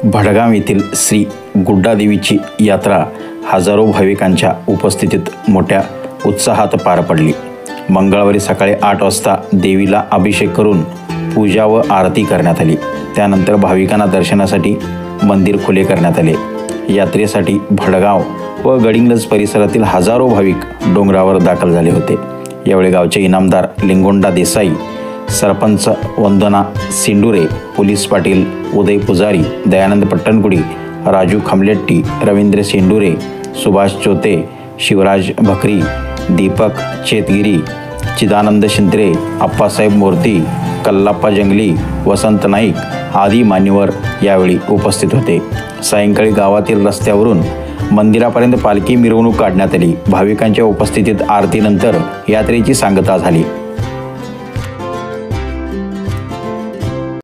भडगाव येथील श्री गुड्डादेवीची यात्रा हजारो भाविकांच्या उपस्थितीत मोठ्या उत्साहात पार पडली। मंगळवारी सकाळी 8 वाजता देवीला अभिषेक करून पूजा व आरती करण्यात आली। त्यानंतर भाविकांना दर्शनासाठी मंदिर खुले करण्यात आले। यात्रेसाठी भडगाव व गडिंग्लज परिसरातील हजारो भाविक डोंगरावर दाखल झाले होते। यावेळी गावचे इनामदार लिंगोंडा देसाई, सरपंच वंदना सिंडुरे, पोलीस पाटील उदय पुजारी, दयानंद पट्टणकुडी, राजू खमलेट्टी, रवींद्र सिंडुरे, सुभाष चोते, शिवराज भकरी, दीपक चेतगिरी, चिदानंद शिंत्रे, अप्पासाहेब मूर्ती, कल्लाप्पा जंगली, वसंत नाईक आदी मान्यवर यावेळी उपस्थित होते। सायंकाळी गावातील रस्त्यावरून मंदिरापर्यंत पालखी मिरवणूक काढण्यात आली। भाविकांच्या उपस्थितीत आरतीनंतर यात्रेची सांगता झाली।